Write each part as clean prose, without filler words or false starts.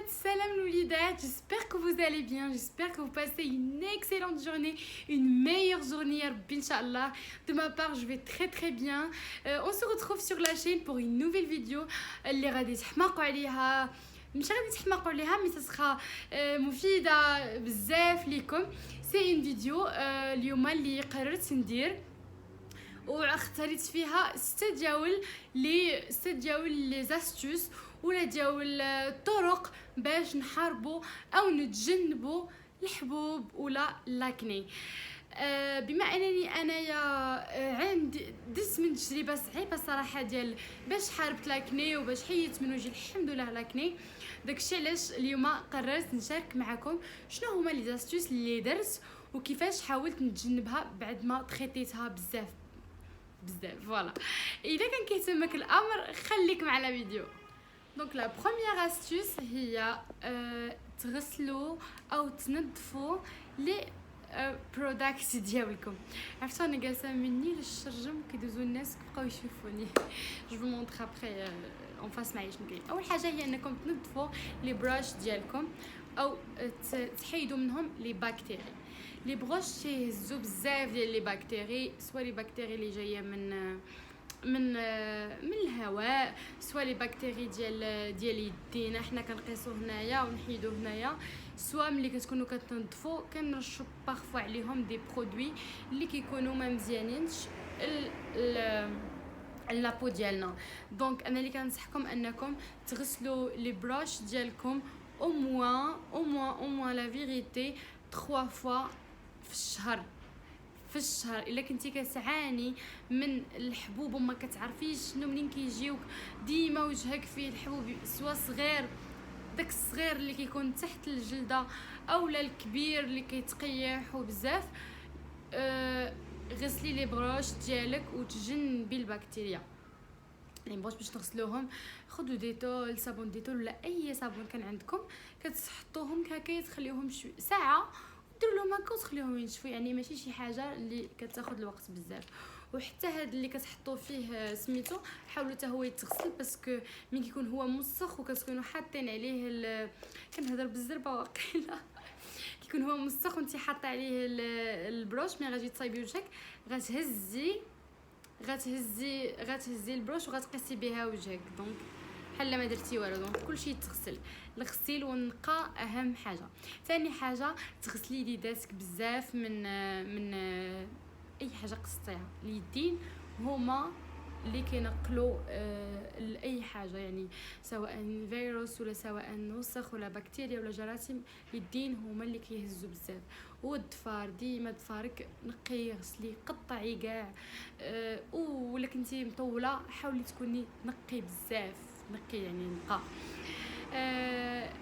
salam l'oulidat, j'espère que vous allez bien, j'espère que vous passez une excellente journée, une meilleure journée, Inch'Allah. De ma part, je vais très bien. On se retrouve sur la chaîne pour une nouvelle vidéo. اللي غادي تحماقوا عليها مش غادي تحماقوا عليها مي تسخا مفيدة بزاف ليكم. سي ان فيديو اليوم اللي قررت ندير واختاريت فيها 6 ديال لي زاستوس ولا ديال الطرق باش نحاربوا او نتجنبوا الحبوب ولا لاكني. بما انني انايا عندي دس من تجربه صعيبه صراحه ديال باش حاربت لاكني وباش حيدت من وجهي الحمد لله لاكني. داكشي علاش اليوم قررت نشارك معكم شنو هما لي زاستوس اللي درت وكيفاش حاولت نتجنبها بعد ما تريتيتها بزاف فوالا. اذا كان كيهتمك الامر خليك مع لا فيديو. دونك لا بروميير استوس هي تغسلوا او تنظفوا لي برودكت ديالكم. عرفتوا انا جالسه مني للشرجم كيدوزوا الناس كيبقاو يشوفوني. جو فو مونطر ابري اون فاس معايا شنو كاين. اول حاجه هي انكم تنظفوا لي براش ديالكم او تحيدوا منهم لي باكتيري. لي بروش تيهزوا بزاف ديال لي باكتيري، سواء لي باكتيري اللي جايه من الهواء، سواء لي باكتيري ديال يدينا حنا كنقيسوه هنايا ونحيدوه هنايا، سواء ملي كتكونوا كتنظفوا كنرشوا بارفوا عليهم دي برودوي اللي كيكونوا ما مزيانينش لابو ديالنا. دونك انا اللي كنصحكم انكم تغسلوا لي بروش ديالكم او موان لا فيريتي 3 فوا في الشهر. الا كنتي كتعاني من الحبوب وما كتعرفيش شنو منين كيجيوك ديما وجهك فيه الحبوب، سواء صغير داك الصغير اللي كيكون تحت الجلده اولا الكبير اللي كيتقيح وبزاف، غسلي لي بروش ديالك وتجنبي البكتيريا. لي بروش باش تغسلوهم خذوا ديتول، صابون ديتول ولا اي صابون كان عندكم، كتحطوهم هكا تخليوهم ساعه ديروا لهم هكا وتخليوهم ينشفوا، يعني ماشي شي حاجه اللي كتاخذ الوقت بزاف. وحتى هاد اللي كتحطوا فيه سميتو حاولوا حتى هو يتغسل باسكو ملي كيكون هو مسخ وكتكونوا حاطين عليه كنهضر بالزربه واقيلا كيكون هو مسخ وانت حاطه عليه البروش، ملي غادي تصايبي وجهك غتهزي البروش وغتقيسي بها وجهك، دونك بحال ما درتي والو. دونك كلشي يتغسل، الغسيل والنقاء اهم حاجه. ثاني حاجه تغسلي يداتك بزاف من اي حاجه قصتيها. اليدين هما اللي كينقلوا لاي حاجه، يعني سواء فيروس ولا سواء وسخ ولا بكتيريا ولا جراثيم، اليدين هما اللي كيهزوا بزاف. والضفار ديما ضفارك نقي غسلي قطعي كاع، ولا كنتي مطوله حاولي تكوني نقي بزاف، نقي يعني نقا.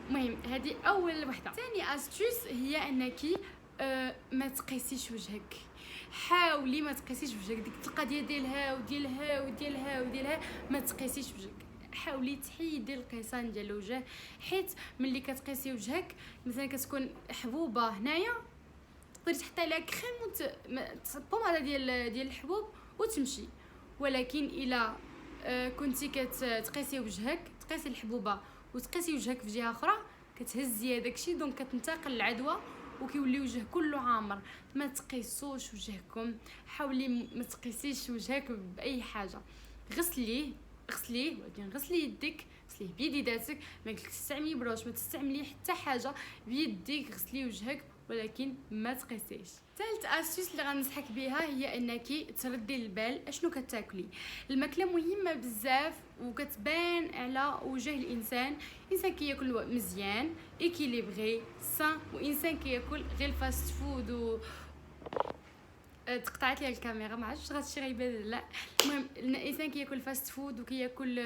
المهم هذه اول وحده. ثاني استوس هي انك ما تقيسيش وجهك. حاولي ما تقيسيش وجهك، ديك القضيه وديالها ما تقيسيش وجهك. حاولي تحيدي القيسان ديال الوجه، حيت ملي كتقيسي وجهك مثلا كتكون حبوبه هنايا تقدري تحطي عليها كريم بوماده ديال الحبوب وتمشي. ولكن الا كنتي كتقيسي وجهك، تقيسي الحبوبه وتقيسي وجهك في جهه اخرى، كتهزي هذاك الشيء، دونك كتنتقل العدوى وكيولي وجه كله عامر. ما تقيسوش وجهكم، حاولي ما تقيسيش وجهك باي حاجه. غسليه ولكن غسلي يدك، غسليه بيديداتك، ما تستعملي بروش، ما تستعملي حتى حاجه بيديك، غسلي وجهك ولكن ما تقيسيش. ثالث اسيس اللي غنصحك بها هي انك تردي البال اشنو كتاكلي. الماكله مهمه بزاف وكتبان على وجه الانسان كياكل مزيان اكيليبري سان، وانسان كياكل غير الفاست فود تقطعت لي الكاميرا ما عرفتش غادشي غيبان لا. المهم الانسان كياكل فاست فود وكياكل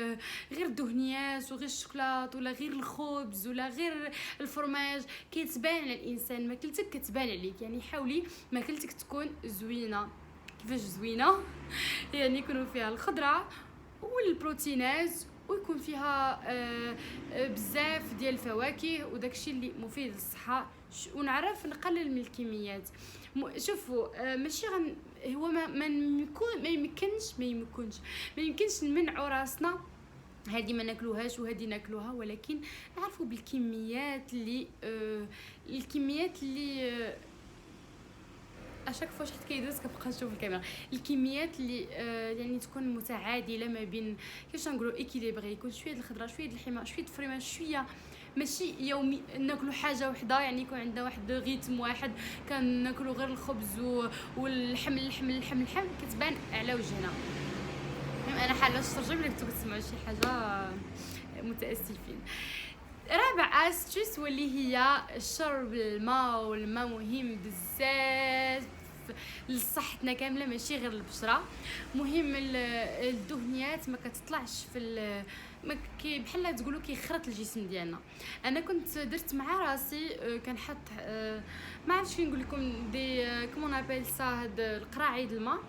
غير الدهنيات وغير الشوكولات ولا غير الخبز ولا غير الفرماج، كيتبان على الانسان ماكلتك كتبان عليك. يعني حاولي ماكلتك تكون زوينه. كيفاش زوينه؟ يعني يكونوا فيها الخضره والبروتينات ويكون فيها بزاف ديال الفواكه وداكشي اللي مفيد للصحه، ونعرف نقلل من الكميات. شوفوا ماشي هو ما يمكنش نمنعوا راسنا هذه ما ناكلوهاش وهذه ناكلوها، ولكن نعرفوا بالكميات اللي الكميات اللي اشاك فاش حيت كيدوز كنبقى نشوف الكاميرا، الكميات اللي يعني تكون متعادله ما بين كيفاش نقولوا ايكيليبري، يكون شويه د الخضره شويه د اللحمه شويه د الفريمه شويه، ماشي يومي ناكلوا حاجه وحده، يعني يكون عندنا واحد ريتم واحد كناكلوا غير الخبز واللحم اللحم اللحم اللحم كتبان على وجهنا. المهم انا حاله الشرجم اللي كنتو كتسمعوا شي حاجه متاسفين. رابع استيس واللي هي شرب الماء، والماء مهم بزاف لصحتنا كامله ماشي غير البشره. مهم الدهنيات ما كتطلعش في ما بحال تقولوا كيخرط الجسم ديالنا. انا كنت درت مع راسي كنحط ما عرفتش نقول لكم دي كومون ابيل سا هاد القراعي د الماء،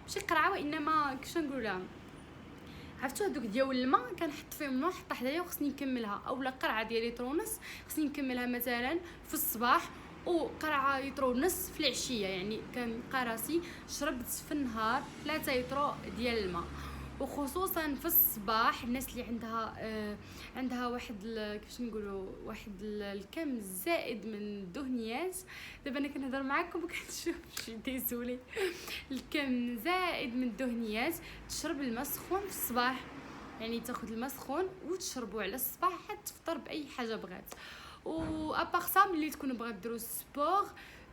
ماشي قرعه وانما كيفاش نقولوا عرفتوا هذوك ديال الماء كنحط فيهم الماء حتى حدايا وخصني نكملها، اولا قرعه ديال لتر ونص خصني نكملها مثلا في الصباح وقرعه لتر ونص في العشيه، يعني كنلقى راسي شربت في النهار 3 لتر ديال الماء. وخصوصا في الصباح الناس اللي عندها واحد كيفاش نقولوا واحد الكم زائد من الدهنيات، دابا انا كنهضر معكم وكنشوف شي ديسولي الكم زائد من الدهنيات، تشرب الماء سخون في الصباح، يعني تاخذ الماء سخون وتشربوا على الصباح حتى تفطر باي حاجه بغات. و ابار سا ملي تكونوا بغا ديروا سبور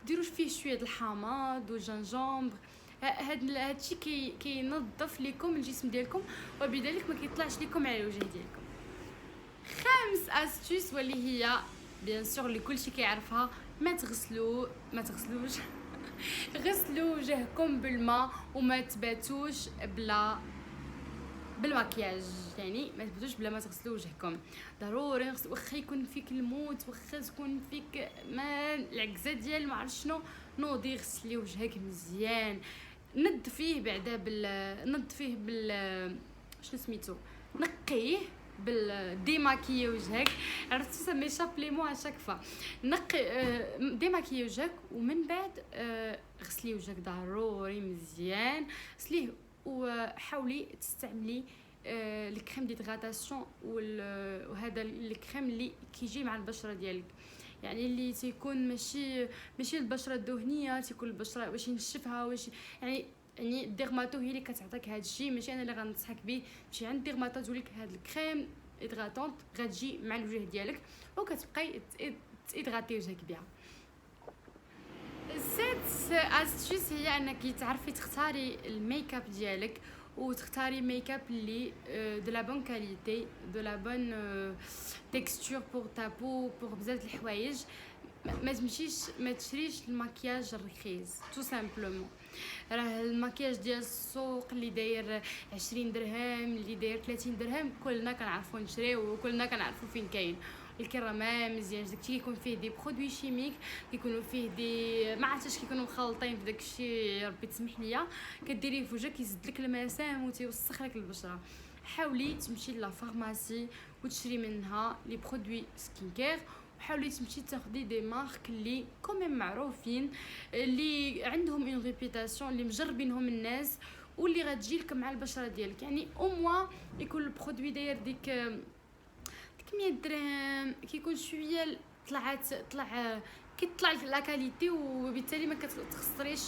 ديروا فيه شويه د الحامض والجنجمبر، هادشي كينظف لكم الجسم ديالكم وبذلك ما كيطلعش لكم على الوجه ديالكم. خامس استيس واللي هي بيان سور اللي كلشي كيعرفها، ما تغسلوش غسلوا وجهكم بالماء وما تباتوش بالمكياج، يعني ما تبدوش بلا ما تغسلوا وجهكم ضروري. واخا يكون فيك الموت، واخا تكون فيك ما العكزه ديال ما عرف شنو، نوضي غسلي وجهك مزيان، نظفيه بعدا نظفيه شنو سميتو، نقيه ديماكيي وجهك، عرفتي سمي شابليمو على شاك فا نقي ديماكيي وجهك، ومن بعد غسلي وجهك ضروري مزيان، غسليه وحاولي تستعملي الكريم ديغراتاسيون وهذا الكريم اللي كيجي مع البشره ديالك، يعني اللي تيكون ماشي البشره الدهنيه، تيكون البشره باش ينشفها واش يعني الديرماتو هي اللي كتعطيك هذا الشيء، ماشي انا اللي غنصحك به، تمشي عند الديرماتو تقول لك هذا الكريم ادغاتونت غتجي مع الوجه ديالك وكتبقاي تادغاتي وجهك بها. السادس استيس هي انك تعرفي تختاري الميك اب ديالك، وتختاري ميك اب اللي دو لا بون كاليتي دو لا بون تيكستور بور تا بو بور بزاف د الحوايج. ما تشريش المكياج الرخيص تو سامبلومون، راه المكياج ديال السوق اللي داير 20 درهم اللي داير 30 درهم كلنا كنعرفوا نشريو وكلنا كنعرفوا فين كاين، ولكن راه ما مزيانش داكشي، كيكون فيه دي برودوي شيميك، كيكونوا فيه دي ما عرفتش كيكونوا مخلطين في داكشي، ربي تسمح ليا، كديريه في وجهك يزيد لك المسام وتيوسخ لك البشره. حاولي تمشي لا فارماسي وتشري منها لي برودوي سكين كير، وحاولي تمشي تاخدي دي مارك اللي كوميم معروفين، اللي عندهم اون ريبيتاسيون، اللي مجربينهم الناس واللي غتجي لك مع البشره ديالك، يعني او موا يكون البرودوي داير ديك 100 درهم، كيكون شويه كيطلع لا كاليتي، وبالتالي ما كتخسريش،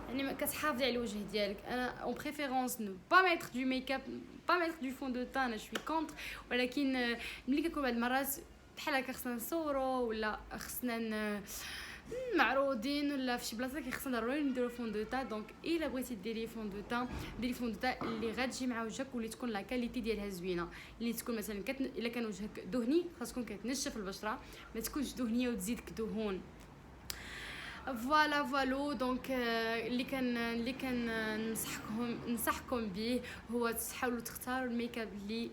يعني ما كتحافظي على الوجه ديالك. انا اون بريفيرونس نو با ميتر دو ميك اب، با ميتر دو فون دو تان، انا شوي كونتر، ولكن ملي كنكون بعض المرات بحال هكا خصنا نصوروا ولا خصنا معروضين ولا في شي بلاصه خصنا ضروري نديرو فون دو تا، دونك الا بغيتي ديري فون دو تا ديري فون دو تا اللي غتجي مع وجهك واللي تكون لا كاليتي ديالها زوينه، اللي تكون مثلا الا كان وجهك دهني خاص تكون كتنشف البشره، ما تكونش دهنيه وتزيدك دهون. فوالا دونك اللي كان ننصحكم به هو تحاولوا تختاروا الميك اب اللي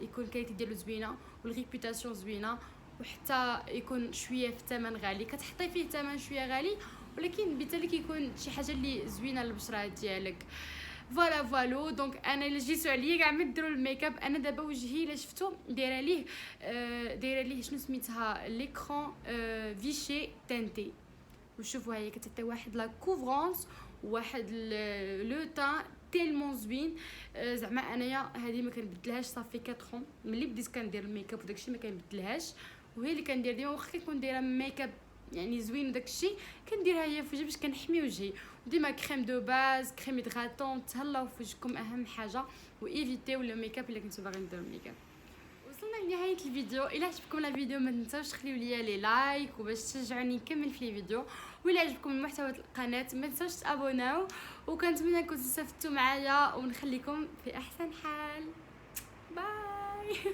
يكون كاليتي ديالو زوينه والريبوتاسيون زوينه، وحتى يكون شويه في الثمن غالي، كتحطي فيه ثمن شويه غالي ولكن بالتالي كيكون شي حاجه اللي زوينه للبشره ديالك. فوالا دونك انا اللي جيتو عليا كاع ما ديروا الميك اب، انا دابا وجهي الا شفتو دايره ليه شنو سميتها ليكرون فيشي تانتي، وشوفوا هي كتعطي واحد لا كوفرونس واحد لو تان تيلمون زوين. زعما انايا هذه ما كنبدلهاش صافي 4 عام ملي بديت كندير الميك اب وداكشي ما كنبدلهاش، وهي اللي كندير ديما واخا كنكون دايره ميك اب يعني زوين وداكشي كنديرها هي في وجهي باش كنحمي وجهي. وديما كريم دو باز كريم هيدراتون، تهلاو في وجهكم اهم حاجه، وايفيتيو لو ميك اب الا كنتو باغيين ديروا ميك اب. وصلنا لنهايه الفيديو. الا عجبكم لا فيديو ما تنساوش تخليو ليا لي لايك وباش تشجعوني نكمل في الفيديو، وإلا عجبكم محتوى القناه ما تنساوش تابوناو، وكنتمنى نكون استفدتوا معايا ونخليكم في احسن حال. باي